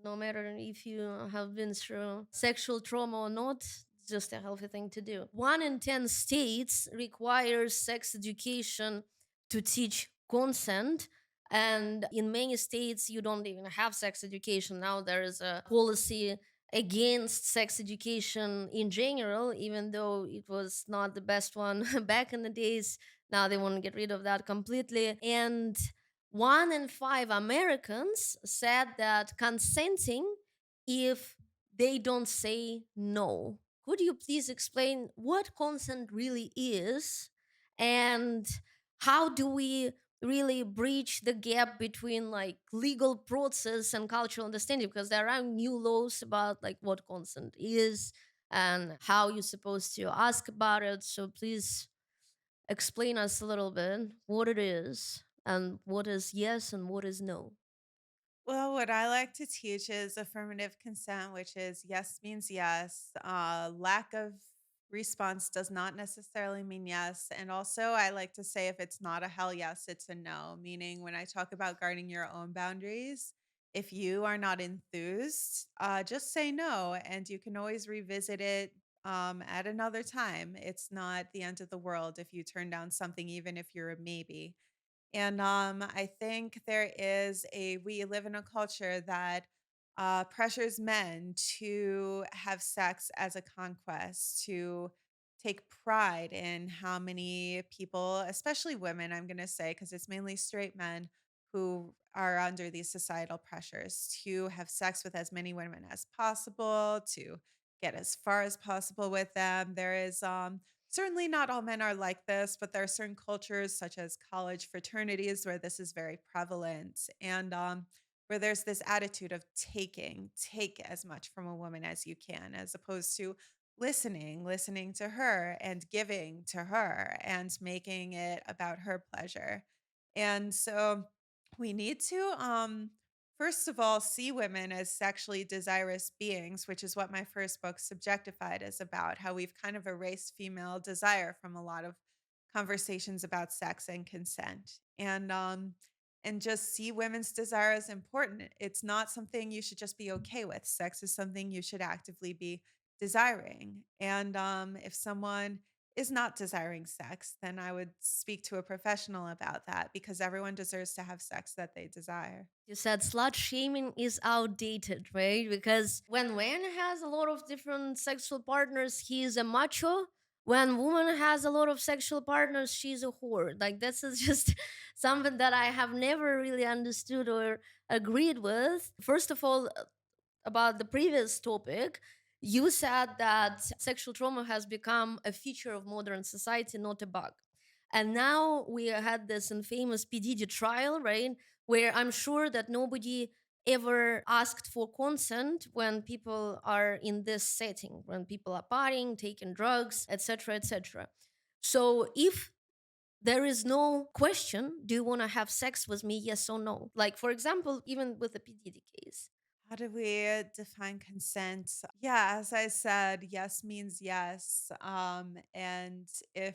No matter if you have been through sexual trauma or not, it's just a healthy thing to do. 1 in 10 states requires sex education to teach consent. And in many states, you don't even have sex education. Now there is a policy against sex education in general, even though it was not the best one back in the days. Now they want to get rid of that completely. And 1 in 5 Americans said that consenting if they don't say no. Could you please explain what consent really is, and how do we really bridge the gap between like legal process and cultural understanding, because there are new laws about like what consent is and how you're supposed to ask about it. So please explain us a little bit what it is and what is yes and what is no. Well, what I like to teach is affirmative consent, which is yes means yes. Lack of response does not necessarily mean yes. And also, I like to say if it's not a hell yes, it's a no. Meaning, when I talk about guarding your own boundaries, if you are not enthused, just say no. And you can always revisit it at another time. It's not the end of the world if you turn down something, even if you're a maybe. And I think we live in a culture that pressures men to have sex as a conquest, to take pride in how many people, especially women, I'm going to say, because it's mainly straight men who are under these societal pressures to have sex with as many women as possible, to get as far as possible with them. There is certainly not all men are like this, but there are certain cultures, such as college fraternities, where this is very prevalent and where there's this attitude of take as much from a woman as you can, as opposed to listening to her and giving to her and making it about her pleasure. And so we need to first of all, see women as sexually desirous beings, which is what my first book, Subjectified, is about, how we've kind of erased female desire from a lot of conversations about sex and consent. And just see women's desire as important. It's not something you should just be okay with. Sex is something you should actively be desiring. And if someone is not desiring sex, then I would speak to a professional about that because everyone deserves to have sex that they desire. You said slut shaming is outdated, right? Because when man has a lot of different sexual partners, he is a macho. When woman has a lot of sexual partners, she's a whore. Like this is just something that I have never really understood or agreed with. First of all, about the previous topic, you said that sexual trauma has become a feature of modern society, not a bug. And now we had this infamous PDD trial, right? Where I'm sure that nobody ever asked for consent when people are in this setting, when people are partying, taking drugs, etc., etc. So if there is no question, do you want to have sex with me? Yes or no? Like, for example, even with the PDD case. How do we define consent? Yeah, as I said, yes means yes. And if,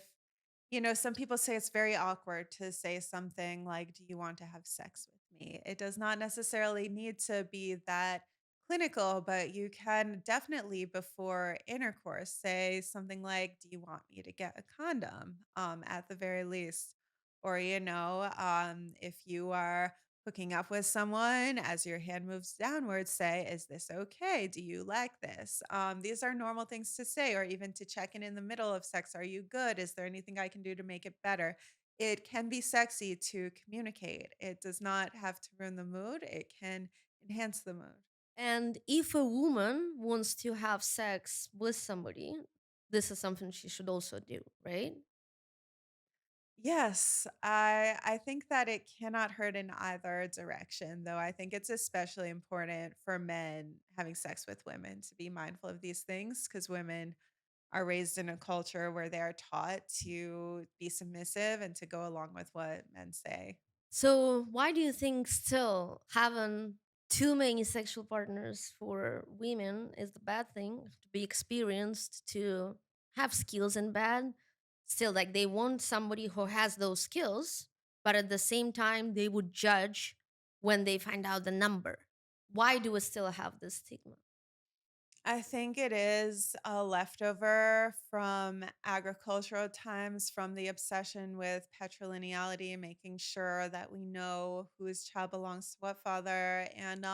some people say it's very awkward to say something like, do you want to have sex with me? It does not necessarily need to be that clinical, but you can definitely, before intercourse, say something like, do you want me to get a condom? At the very least. Or, if you are hooking up with someone, as your hand moves downwards, say, "Is this okay? Do you like this?" These are normal things to say, or even to check in the middle of sex. Are you good? Is there anything I can do to make it better? It can be sexy to communicate. It does not have to ruin the mood. It can enhance the mood. And if a woman wants to have sex with somebody, this is something she should also do, right? Yes, I think that it cannot hurt in either direction, though I think it's especially important for men having sex with women to be mindful of these things because women are raised in a culture where they are taught to be submissive and to go along with what men say. So, why do you think still having too many sexual partners for women is the bad thing to be experienced, to have skills in bed? Still, like they want somebody who has those skills, but at the same time, they would judge when they find out the number. Why do we still have this stigma? I think it is a leftover from agricultural times, from the obsession with patrilineality, making sure that we know whose child belongs to what father, and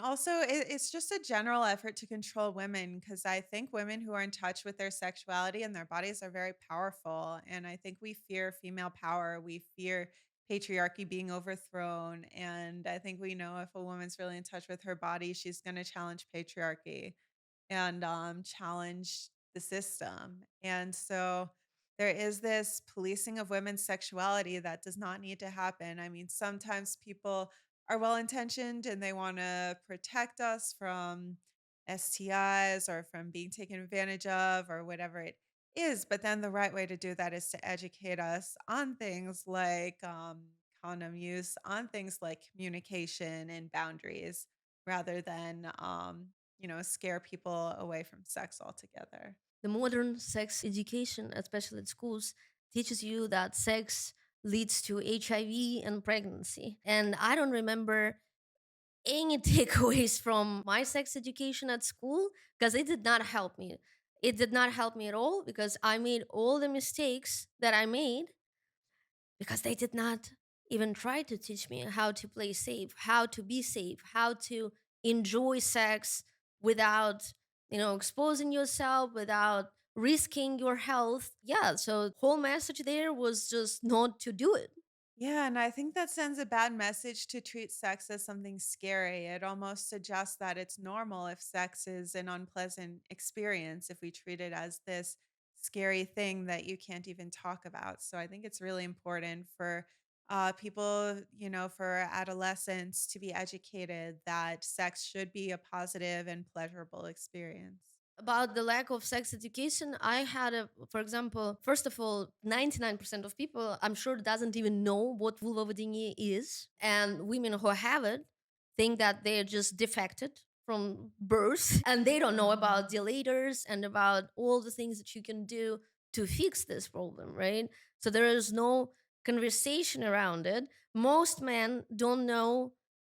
also it's just a general effort to control women because I think women who are in touch with their sexuality and their bodies are very powerful, and I think we fear female power, we fear patriarchy being overthrown. And I think we know if a woman's really in touch with her body, she's going to challenge patriarchy and challenge the system. And so there is this policing of women's sexuality that does not need to happen. I mean, sometimes people are well intentioned and they want to protect us from STIs or from being taken advantage of or whatever it is. But then the right way to do that is to educate us on things like condom use, on things like communication and boundaries rather than scare people away from sex altogether. The modern sex education, especially at schools, teaches you that sex leads to HIV and pregnancy. And I don't remember any takeaways from my sex education at school because it did not help me. It did not help me at all because I made all the mistakes that I made because they did not even try to teach me how to play safe, how to be safe, how to enjoy sex without, exposing yourself, without risking your health. Yeah, so whole message there was just not to do it. Yeah, and I think that sends a bad message to treat sex as something scary. It almost suggests that it's normal if sex is an unpleasant experience, if we treat it as this scary thing that you can't even talk about. So I think it's really important for people, for adolescents to be educated that sex should be a positive and pleasurable experience. About the lack of sex education, I had a, for example, first of all, 99% of people I'm sure doesn't even know what vulvodynia is, and women who have it think that they're just defected from birth and they don't know about Mhm. dilators and about all the things that you can do to fix this problem, right? So there is no conversation around it. Most men don't know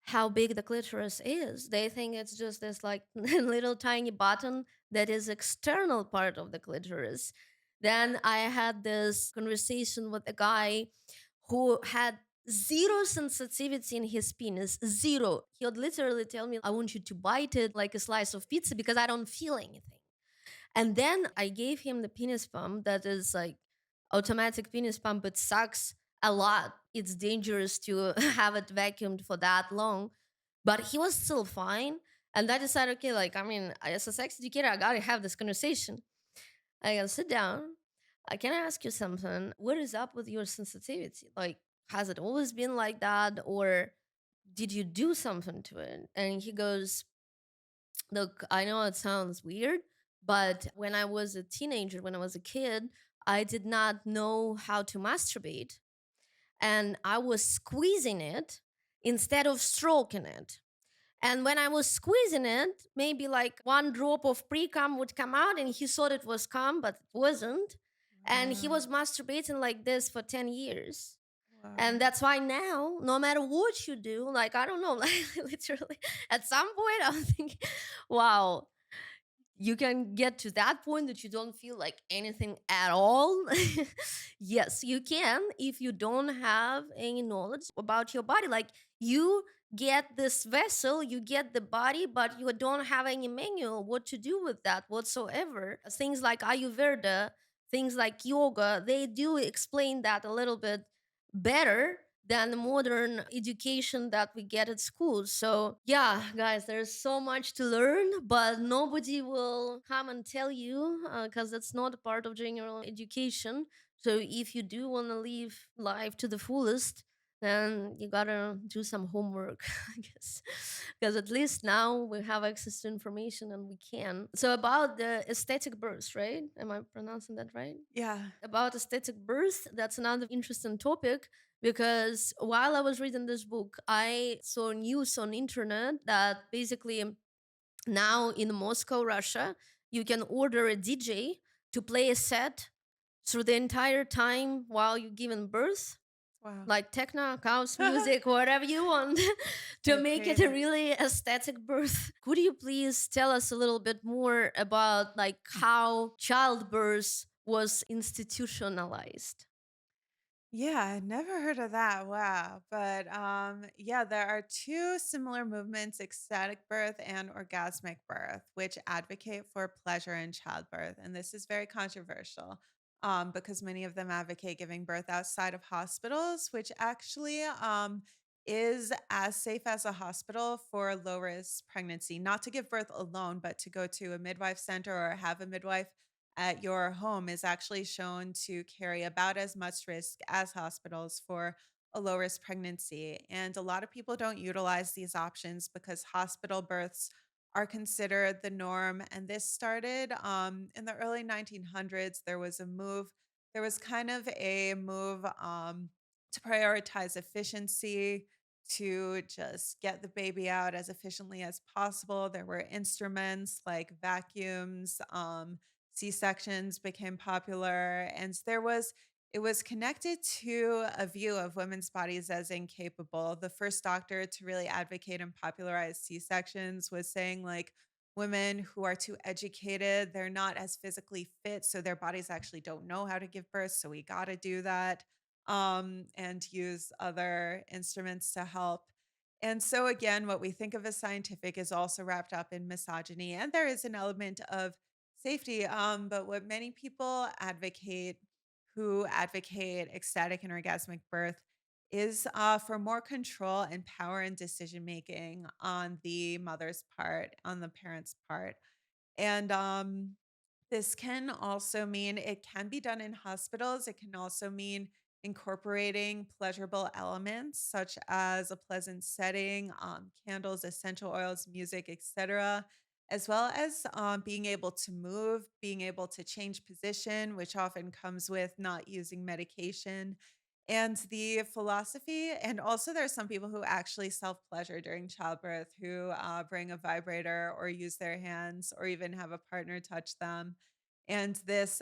how big the clitoris is. They think it's just this like little tiny button that is external part of the clitoris. Then I had this conversation with a guy who had zero sensitivity in his penis, zero. He would literally tell me, I want you to bite it like a slice of pizza because I don't feel anything. And then I gave him the penis pump that is like automatic penis pump. It sucks a lot. It's dangerous to have it vacuumed for that long. But he was still fine. And I decided, okay, like, I mean, as a sex educator, I gotta have this conversation. I gotta sit down. I can I ask you something. What is up with your sensitivity? Like, has it always been like that? Or did you do something to it? And he goes, look, I know it sounds weird, but when I was a teenager, when I was a kid, I did not know how to masturbate. And I was squeezing it instead of stroking it. And when I was squeezing it, maybe like one drop of pre cum would come out, and he thought it was cum, but it wasn't. And he Wow. was masturbating like this for 10 years. And Wow. that's why now, no matter what you do, like, I don't know, like literally at some point, I'm thinking, wow, you can get to that point that you don't feel like anything at all. Yes, you can if you don't have any knowledge about your body. Like you get this vessel, you get the body, but you don't have any manual what to do with that whatsoever. Things like Ayurveda, things like yoga, they do explain that a little bit better than the modern education that we get at school. So, yeah, guys, there's so much to learn, but nobody will come and tell you because that's not a part of general education. So, if you do want to live life to the fullest, then you gotta do some homework, I guess. Because at least now we have access to information and we can. So, about the aesthetic birth, right? Am I pronouncing that right? Yeah. About aesthetic birth, that's another interesting topic because while I was reading this book, I saw news on internet that basically now in Moscow, Russia, you can order a DJ to play a set through the entire time while you're giving birth, Wow. like techno, house music, whatever you want, to You're make it a creative. really aesthetic birth. Could you please tell us a little bit more about like how childbirth was institutionalized? Yeah, never heard of that. Wow. But yeah, there are two similar movements, ecstatic birth and orgasmic birth, which advocate for pleasure in childbirth. And this is very controversial because many of them advocate giving birth outside of hospitals, which actually is as safe as a hospital for low risk pregnancy. Not to give birth alone, but to go to a midwife center or have a midwife at your home is actually shown to carry about as much risk as hospitals for a low risk pregnancy. And a lot of people don't utilize these options because hospital births are considered the norm. And this started in the early 1900s. There was a move, there was kind of a move to prioritize efficiency, to just get the baby out as efficiently as possible. There were instruments like vacuums. C-sections became popular, and it was connected to a view of women's bodies as incapable. The first doctor to really advocate and popularize C-sections was saying like women who are too educated, they're not as physically fit, so their bodies actually don't know how to give birth, so we got to do that and use other instruments to help. And so again, what we think of as scientific is also wrapped up in misogyny, and there is an element of safety. But what many people advocate who advocate ecstatic and orgasmic birth is for more control and power and decision making on the mother's part, on the parent's part. And this can also mean it can be done in hospitals. It can also mean incorporating pleasurable elements such as a pleasant setting, candles, essential oils, music, etc., as well as being able to move, being able to change position, which often comes with not using medication. And the philosophy, and also there's some people who actually self pleasure during childbirth who bring a vibrator or use their hands or even have a partner touch them. And this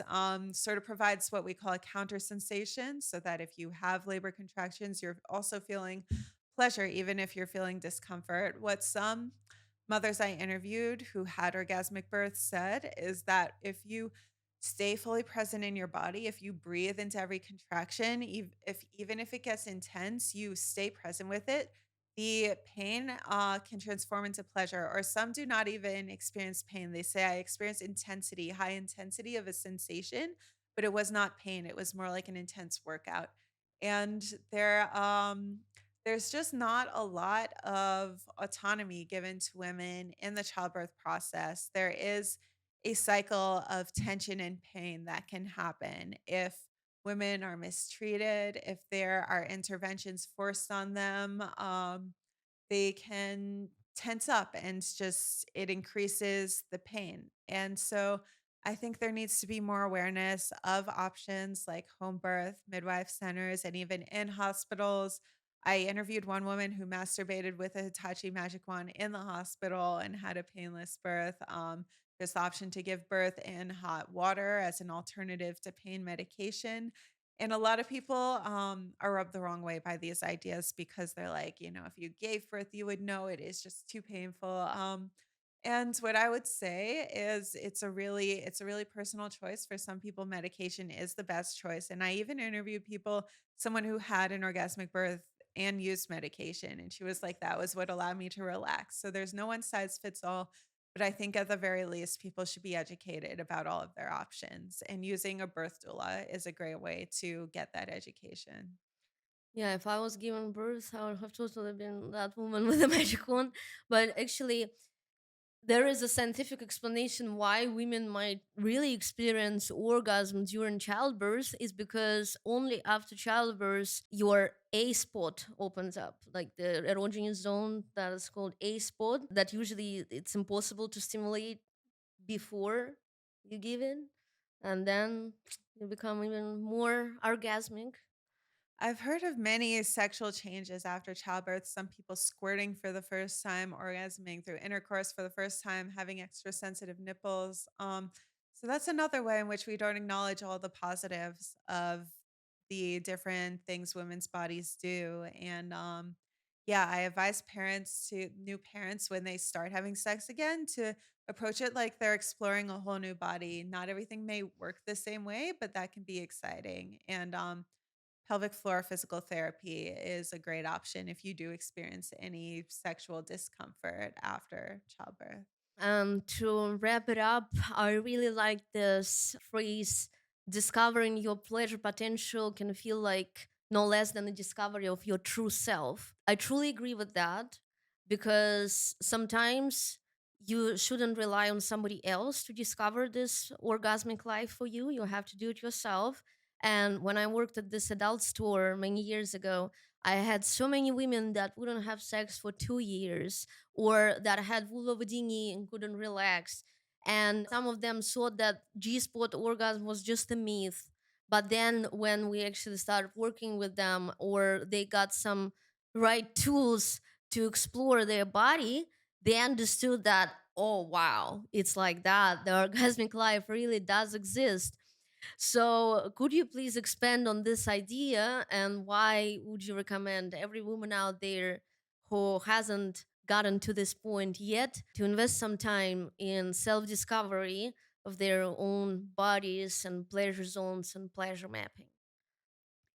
sort of provides what we call a counter sensation, so that if you have labor contractions, you're also feeling pleasure, even if you're feeling discomfort. What some mothers I interviewed who had orgasmic births said is that if you stay fully present in your body, if you breathe into every contraction, even if it gets intense, you stay present with it. The pain can transform into pleasure, or some do not even experience pain. They say, I experienced intensity, high intensity of a sensation, but it was not pain. It was more like an intense workout. And there's just not a lot of autonomy given to women in the childbirth process. There is a cycle of tension and pain that can happen if women are mistreated, if there are interventions forced on them. They can tense up and just it increases the pain. And so I think there needs to be more awareness of options like home birth, midwife centers, and even in hospitals. I interviewed one woman who masturbated with a Hitachi magic wand in the hospital and had a painless birth. This option to give birth in hot water as an alternative to pain medication. And a lot of people are rubbed the wrong way by these ideas because they're like, if you gave birth, you would know it is just too painful. And what I would say is it's a really personal choice. For some people, medication is the best choice. And I even interviewed someone who had an orgasmic birth and used medication. And she was like, that was what allowed me to relax. So there's no one size fits all. But I think at the very least, people should be educated about all of their options. And using a birth doula is a great way to get that education. Yeah, if I was given birth, I would have totally been that woman with the magic wand. But actually, there is a scientific explanation why women might really experience orgasm during childbirth is because only after childbirth your A spot opens up, like the erogenous zone that is called A spot, that usually it's impossible to stimulate before you give it, and then you become even more orgasmic. I've heard of many sexual changes after childbirth. Some people squirting for the first time, orgasming through intercourse for the first time, having extra sensitive nipples. So that's another way in which we don't acknowledge all the positives of the different things women's bodies do. And yeah, I advise new parents, when they start having sex again, to approach it like they're exploring a whole new body. Not everything may work the same way, but that can be exciting. And pelvic floor physical therapy is a great option if you do experience any sexual discomfort after childbirth. To wrap it up, I really like this phrase: discovering your pleasure potential can feel like no less than the discovery of your true self. I truly agree with that because sometimes you shouldn't rely on somebody else to discover this orgasmic life for you. You have to do it yourself. And when I worked at this adult store many years ago, I had so many women that wouldn't have sex for 2 years or that had vulvodynia and couldn't relax. And some of them thought that G spot orgasm was just a myth. But then when we actually started working with them or they got some right tools to explore their body, they understood that, oh, wow, it's like that. The orgasmic life really does exist. So, could you please expand on this idea and why would you recommend every woman out there who hasn't gotten to this point yet to invest some time in self discovery of their own bodies and pleasure zones and pleasure mapping?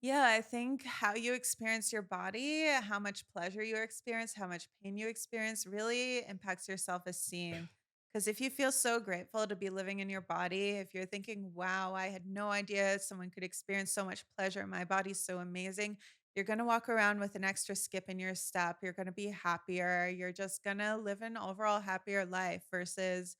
Yeah, I think how you experience your body, how much pleasure you experience, how much pain you experience really impacts your self esteem. Because if you feel so grateful to be living in your body, if you're thinking, wow, I had no idea someone could experience so much pleasure, my body's so amazing, you're going to walk around with an extra skip in your step. You're going to be happier. You're just going to live an overall happier life versus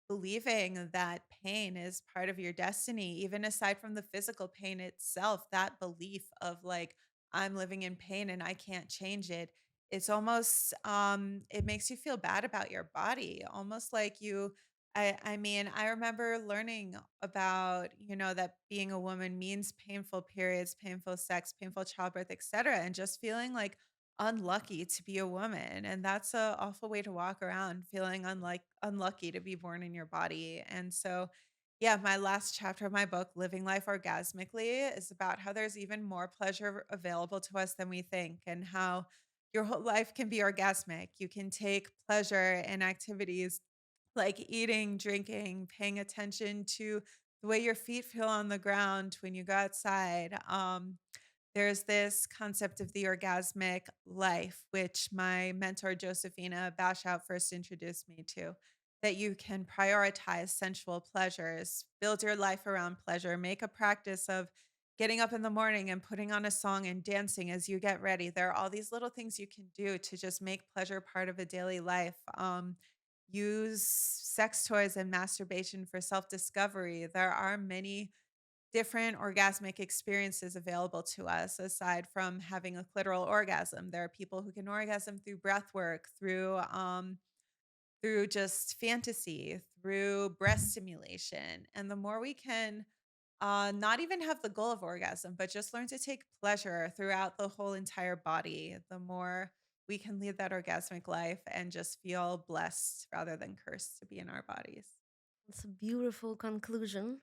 believing that pain is part of your destiny, even aside from the physical pain itself, that belief of like, I'm living in pain and I can't change it. It's almost, it makes you feel bad about your body, almost like you I mean, I remember learning about, that being a woman means painful periods, painful sex, painful childbirth, etc., and just feeling like unlucky to be a woman. And that's a awful way to walk around, feeling unlucky to be born in your body. And so, yeah, my last chapter of my book, Living Life Orgasmically, is about how there's even more pleasure available to us than we think, and how your whole life can be orgasmic. You can take pleasure in activities like eating, drinking, paying attention to the way your feet feel on the ground when you go outside. There's this concept of the orgasmic life, which my mentor, Josephina Bashout, first introduced me to, that you can prioritize sensual pleasures, build your life around pleasure, make a practice of getting up in the morning and putting on a song and dancing as you get ready. There are all these little things you can do to just make pleasure part of a daily life. Use sex toys and masturbation for self discovery. There are many different orgasmic experiences available to us aside from having a clitoral orgasm. There are people who can orgasm through breath work, through just fantasy, through breast stimulation. And the more we can not even have the goal of orgasm, but just learn to take pleasure throughout the whole entire body, the more we can lead that orgasmic life and just feel blessed rather than cursed to be in our bodies. It's a beautiful conclusion.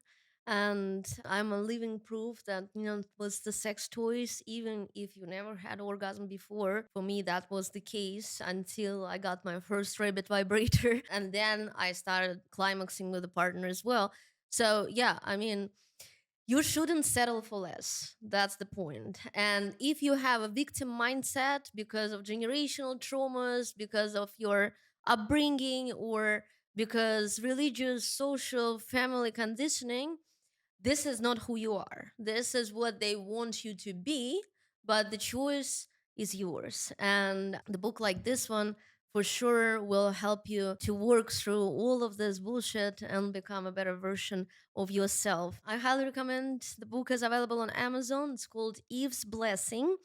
And I'm a living proof that, it was the sex toys, even if you never had orgasm before. For me, that was the case until I got my first rabbit vibrator. And then I started climaxing with a partner as well. So, yeah, I mean, you shouldn't settle for less. That's the point. And if you have a victim mindset because of generational traumas, because of your upbringing, or because religious, social, family conditioning, this is not who you are. This is what they want you to be, but the choice is yours. And the book like this one for sure will help you to work through all of this bullshit and become a better version of yourself. I highly recommend. The book is available on Amazon. It's called Eve's Blessing.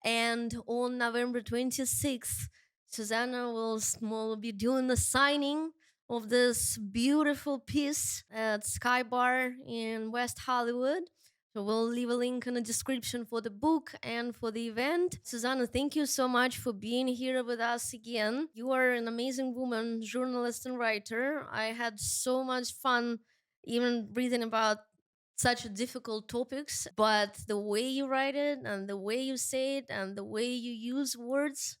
And on November 26th, Susanna will be doing the signing of this beautiful piece at Sky Bar in West Hollywood. So we'll leave a link in the description for the book and for the event. Susanna, thank you so much for being here with us again. You are an amazing woman, journalist and writer. I had so much fun even reading about such difficult topics, but the way you write it and the way you say it and the way you use words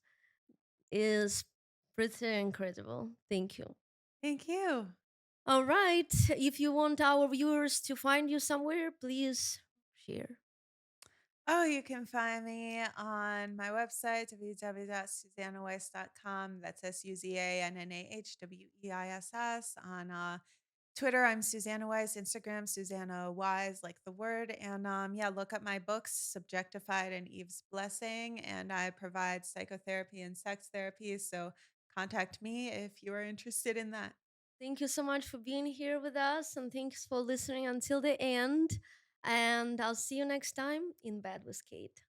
is pretty incredible. Thank you. Thank you. All right. If you want our viewers to find you somewhere, please share. Oh, you can find me on my website, www.suzannahweiss.com. That's SUZANNAHWEISS. On Twitter, I'm Suzannah Weiss. Instagram, Suzannah Wise, like the word. And yeah, look up my books, Subjectified and Eve's Blessing. And I provide psychotherapy and sex therapy. So contact me if you are interested in that. Thank you so much for being here with us, and thanks for listening until the end. And I'll see you next time in Bed with Kate.